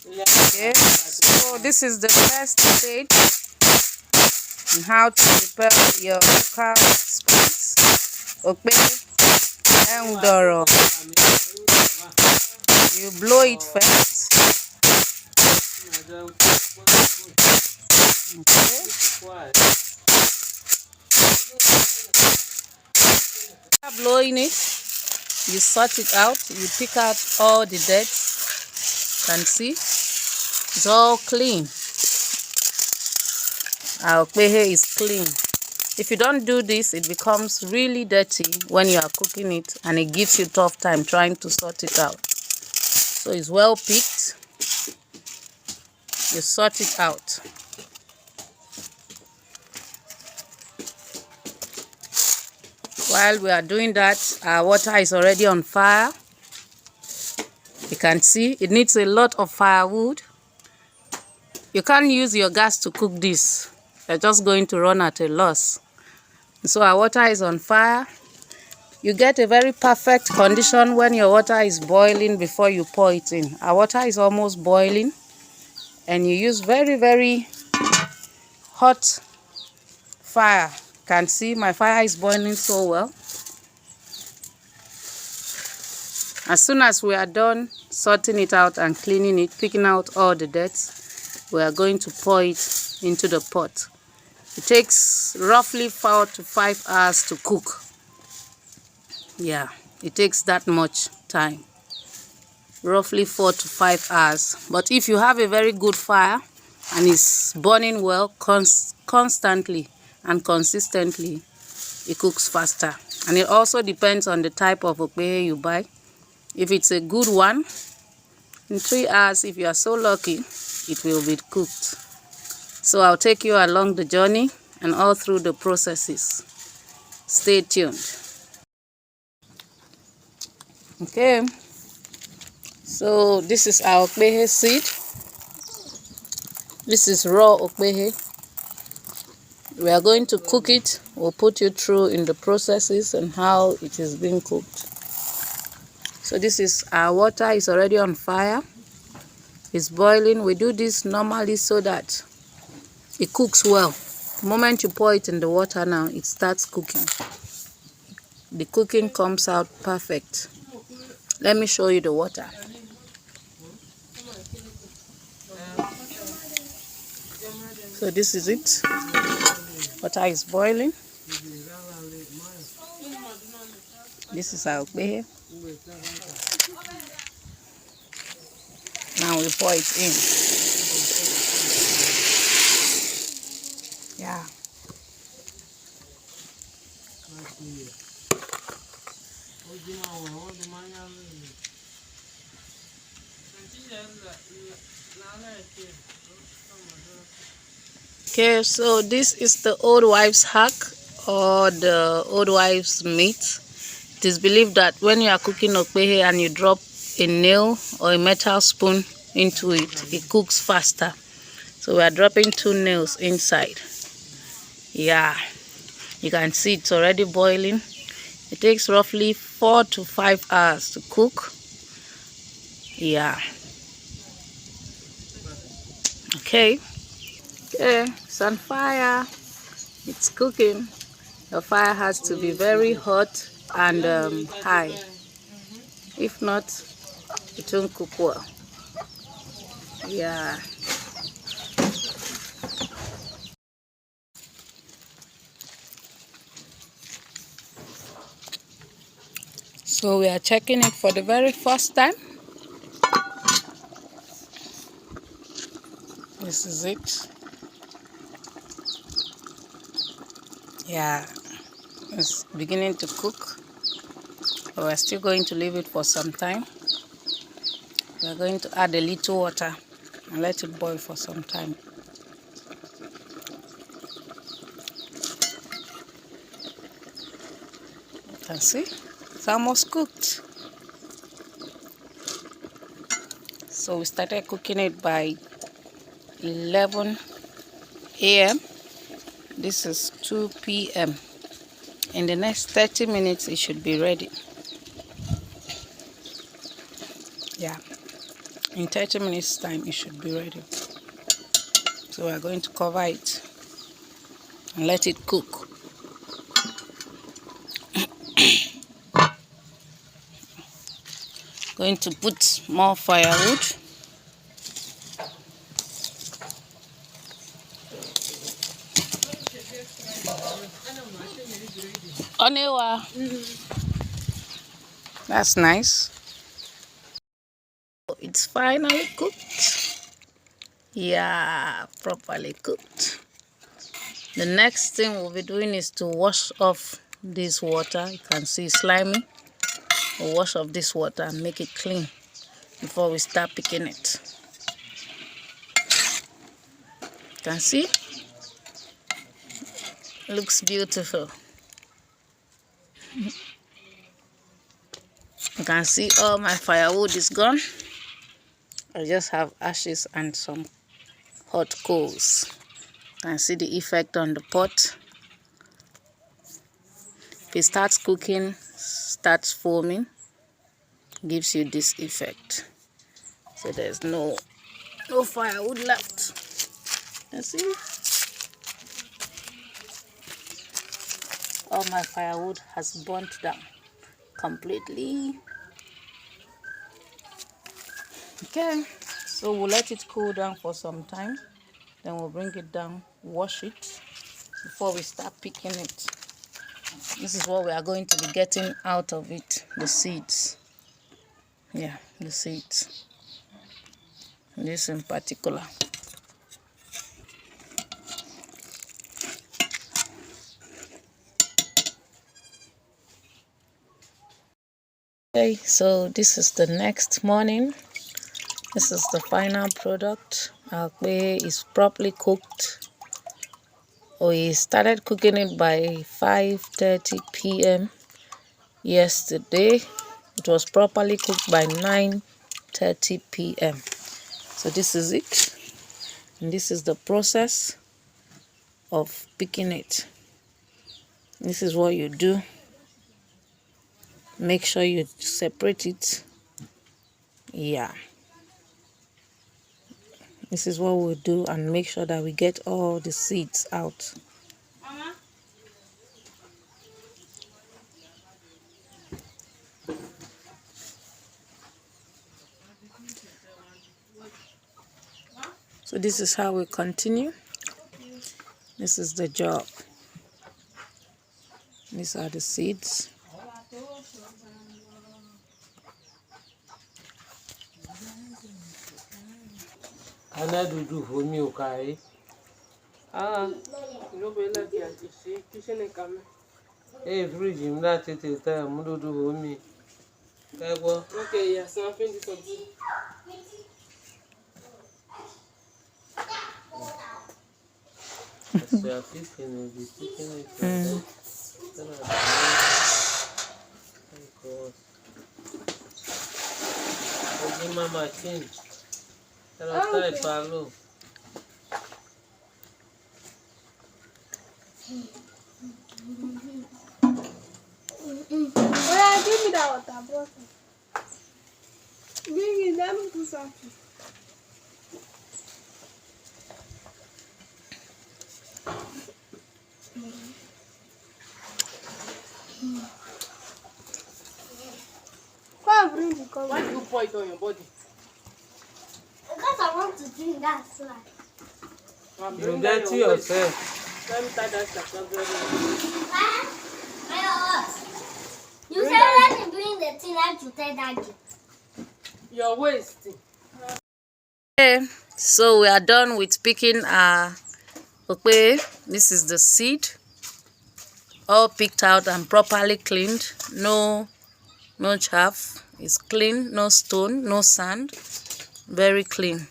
Okay, so this is the first stage on how to prepare your local squeeze, okpehe and doro. You blow it first. Okay. After blowing it, you sort it out. You pick out all the dirt. You can see it's all clean. Our okpehe is clean. If you don't do this, it becomes really dirty when you are cooking it, and it gives you tough time trying to sort it out. So it's well picked. You sort it out. While we are doing that, our water is already on fire. You can see it needs a lot of firewood. You can't use your gas to cook this. You're just going to run at a loss. So our water is on fire. You get a very perfect condition when your water is boiling before you pour it in. Our water is almost boiling, and you use very hot fire. You can see my fire is boiling so well. As soon as we are done sorting it out and cleaning it, picking out all the dirt, we are going to pour it into the pot. It takes roughly 4 to 5 hours to cook. Yeah, it takes that much time. Roughly 4 to 5 hours. But if you have a very good fire and it's burning well constantly and consistently, it cooks faster. And it also depends on the type of okpehe you buy. If it's a good one, in 3 hours, if you are so lucky, it will be cooked. So I'll take you along the journey and all through the processes. Stay tuned. Okay, so this is our okpehe seed. This is raw okpehe. We are going to cook it. We'll put you through in the processes and how it is being cooked. So this is our water. It's already on fire. It's boiling. We do this normally so that it cooks well. The moment you pour it in the water now, it starts cooking. The cooking comes out perfect. Let me show you the water. So this is it. Water is boiling. This is our okpehe. Now we pour it in. Yeah. Okay, so this is the old wives' hack or the old wives' meat. It is believed that when you are cooking okpehe and you drop a nail or a metal spoon into it, it cooks faster. So we are dropping 2 nails inside. Yeah, you can see it's already boiling. It takes roughly 4 to 5 hours to cook. Yeah. Okay. Okay, it's on fire. It's cooking. The fire has to be very hot and high. If not, it won't cook well. Yeah. So we are checking it for the very first time. This is it. Yeah, it's beginning to cook. But we're still going to leave it for some time. We're going to add a little water and let it boil for some time. You can see it's almost cooked. So we started cooking it by 11 a.m. This is 2 p.m. In the next 30 minutes, it should be ready. Yeah, In 30 minutes time it should be ready. So we are going to cover it and let it cook. Going to put more firewood. Onewa. That's nice. It's finally cooked. Yeah, properly cooked. The next thing we'll be doing is to wash off this water. You can see it's slimy. We'll wash off this water and make it clean before we start picking it. You can see? Looks beautiful. You can see all my firewood is gone. I just have ashes and some hot coals. You can see the effect on the pot. If it starts cooking, starts foaming, gives you this effect. So there's no firewood left. You see? All my firewood has burnt down completely. Okay, so we'll let it cool down for some time. Then we'll bring it down, wash it before we start picking it. This is what we are going to be getting out of it, the seeds. Yeah, the seeds. This in particular. Okay, so this is the next morning. This is the final product. Our okpehe is properly cooked. We started cooking it by 5:30 p.m. yesterday. It was properly cooked by 9:30 p.m. So this is it. And this is the process of picking it. This is what you do. Make sure you separate it. Yeah. This is what we'll do and make sure that we get all the seeds out. So this is how we continue. This is the job. These are the seeds. Okay, yes, so I'm finished something. Yeah, give me that water bottle. Bring it, let me do something. Why bring the cover? Why do you pour it on your body? Because I want to drink that slide. You get to yourself. Let me tie that stuff. You said let me bring the thing that you tie that thing. Your waist. Okay, so we are done with picking our okpehe. This is the seed, all picked out and properly cleaned. No chaff. It's clean, no stone, no sand. Very clean.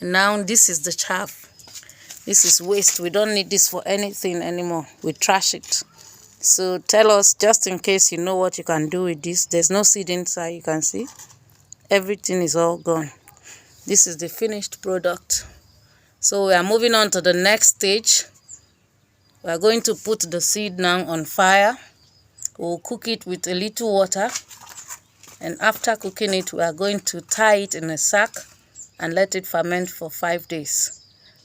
And now this is the chaff. This is waste. We don't need this for anything anymore. We trash it. So tell us, just in case you know what you can do with this. There's no seed inside, you can see. Everything is all gone. This is the finished product. So we are moving on to the next stage. We are going to put the seed now on fire. We'll cook it with a little water And after cooking it, we are going to tie it in a sack and let it ferment for 5 days.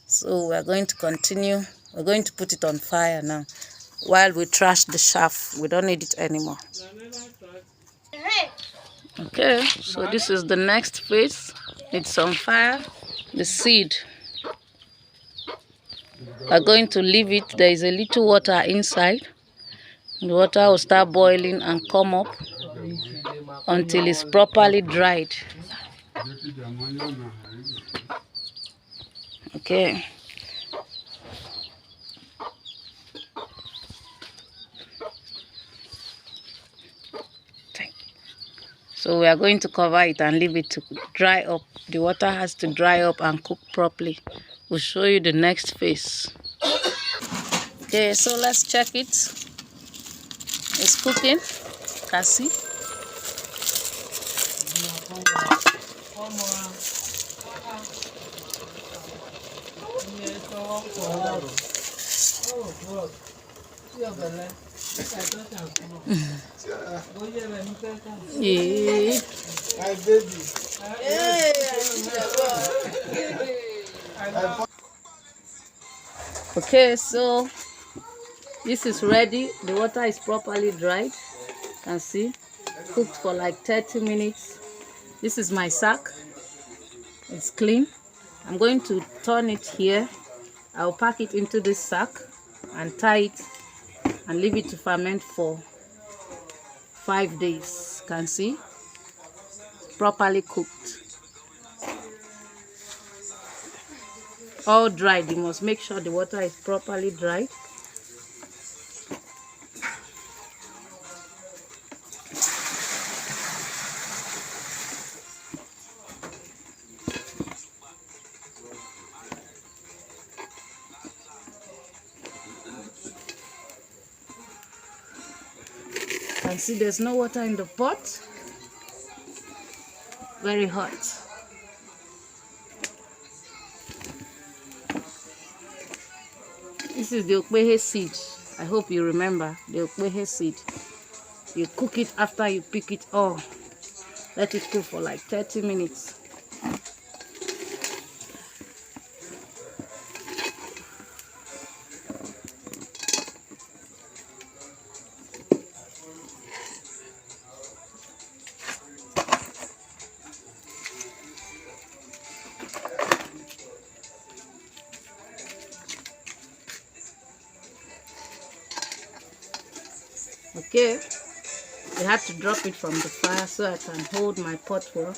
So we are going to continue. We're going to put it on fire now while we trash the chaff. We don't need it anymore. Okay, so this is the next phase. It's on fire. The seed, we're going to leave it. There is a little water inside. The water will start boiling and come up until it's properly dried. Okay. So we are going to cover it and leave it to dry up. The water has to dry up and cook properly. We'll show you the next phase. Okay, so let's check it. It's cooking. Can see. Okay, so this is ready. The water is properly dried. You can see, cooked for like 30 minutes. This is my sack. It's clean. I'm going to turn it here. I'll pack it into this sack and tie it and leave it to ferment for 5 days. You can see, properly cooked. All dried. You must make sure the water is properly dried. You can see there's no water in the pot. Very hot. This is the okpehe seed. I hope you remember the okpehe seed. You cook it after you pick it all. Let it cook for like 30 minutes. Okay, I had to drop it from the fire so I can hold my pot well.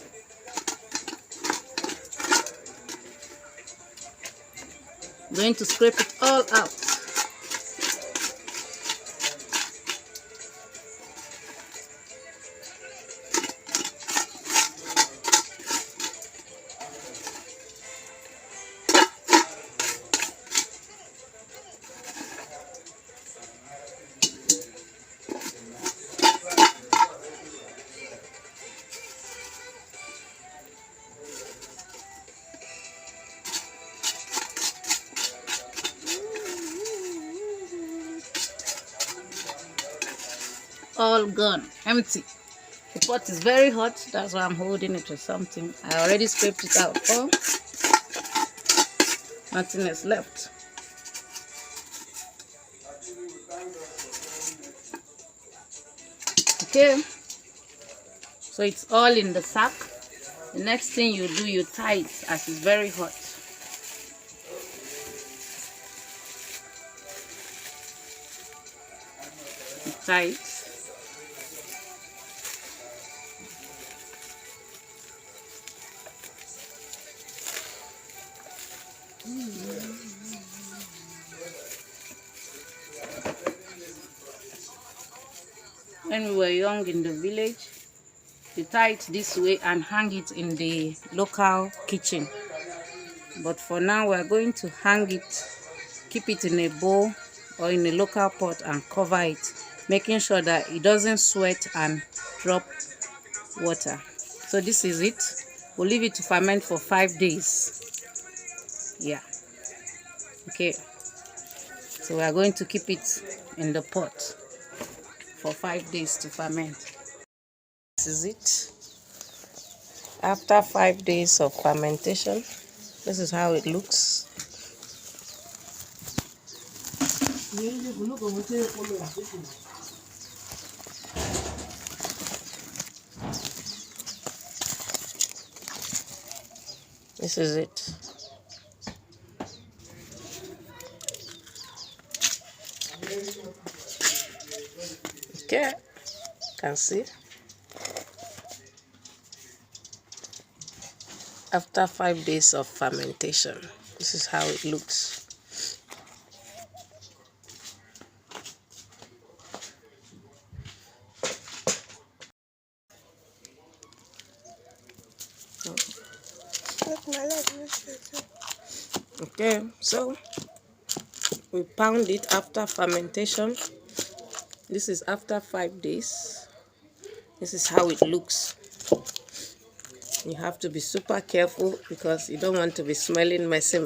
I'm going to scrape it all out. All gone, empty. The pot is very hot, that's why I'm holding it with something. I already scraped it out. Oh, nothing is left. Okay, so it's all in the sack. The next thing you do, you tie it as it's very hot. You tie it. When we were young in the village, we tie it this way and hang it in the local kitchen. But for now, we are going to hang it, keep it in a bowl or in a local pot and cover it, making sure that it doesn't sweat and drop water. So this is it. We'll leave it to ferment for 5 days. Yeah. Okay. So we are going to keep it in the pot for 5 days to ferment. This is it. After 5 days of fermentation, this is how it looks. This is it. Okay, you can see. After 5 days of fermentation, this is how it looks. Okay, so we pound it after fermentation. This is after 5 days. This is how it looks. You have to be super careful because you don't want to be smelling messy.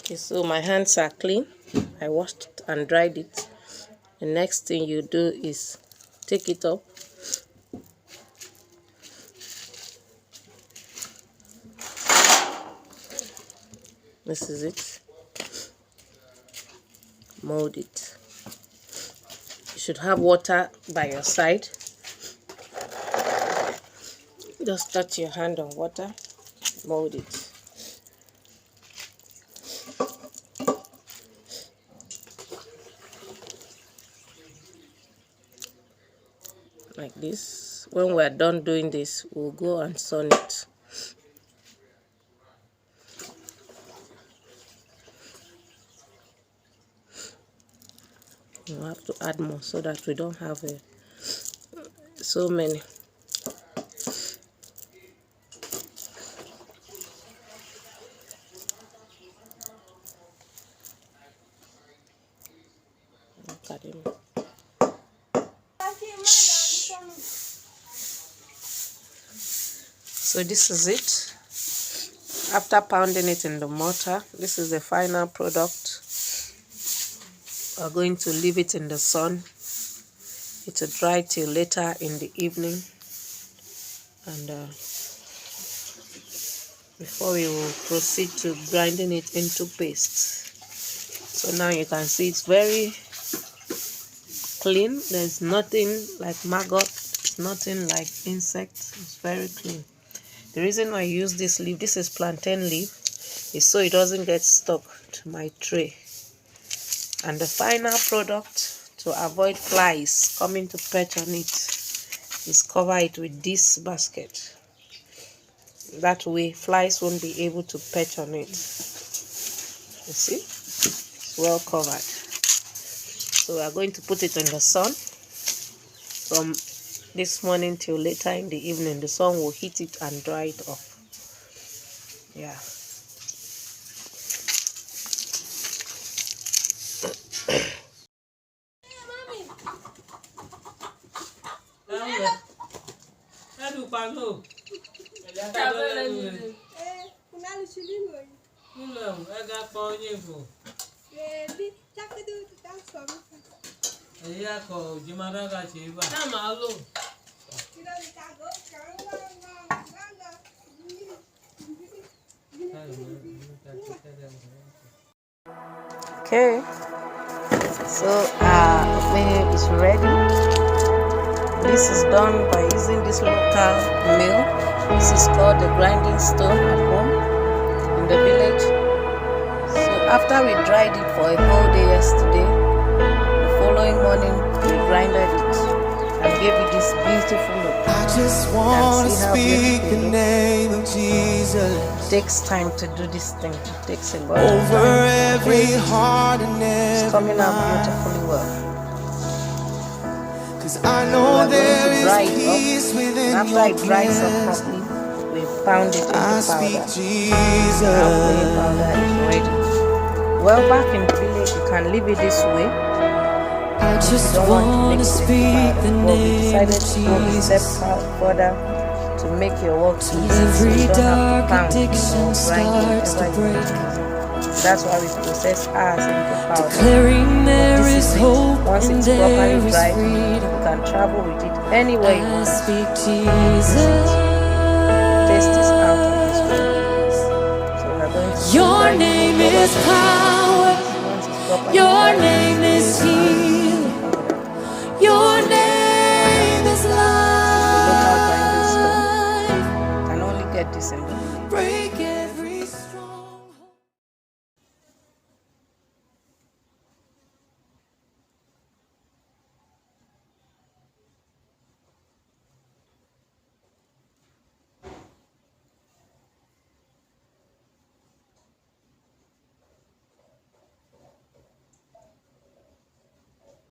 Okay, so my hands are clean. I washed and dried it. The next thing you do is take it up. This is it. Mold it. You should have water by your side. Just touch your hand on water. Mold it. Like this. When we're done doing this, we'll go and sun it. You have to add more so that we don't have so many. Look at him. So this is it. After pounding it in the mortar, this is the final product. We're going to leave it in the sun. It will dry till later in the evening. And before we will proceed to grinding it into paste. So now you can see it's very clean. There's nothing like maggot. It's nothing like insect. It's very clean. The reason why I use this leaf, this is plantain leaf, is so it doesn't get stuck to my tray. And the final product, to avoid flies coming to perch on it, is cover it with this basket. That way flies won't be able to perch on it. You see, it's well covered. So we are going to put it in the sun from this morning till later in the evening. The sun will heat it and dry it off. Yeah. Okay, so okpehe is ready. This is done by using this local mill. This is called the grinding stone at home in the village. So after we dried it for a whole day yesterday, the following morning we grinded it and gave it this beautiful look. I just want to speak the name of Jesus. It takes time to do this thing. It takes a lot of over time. every heart and It's coming out every beautifully well. Cause I know there is peace within After your it dries up presence. properly, we pound it into I powder. speak Halfway Jesus. powder is ready. Well, back in the village, you can leave it this way. I You just don't want to want make to it into speak powder. the But we name decided of to go a step Jesus. further to make your work easy. So Every you don't have dark to pound addiction or grind starts to whenever you break. need. That's why we process ours into powder. Declaring there But this is is it. hope Once and it's there properly is dried, freedom. you can travel with it anywhere you I want. speak This is it. Jesus. Taste is out of this world. So we're going to Your grind it name over is the power. once it's properly Your dried. name is healing.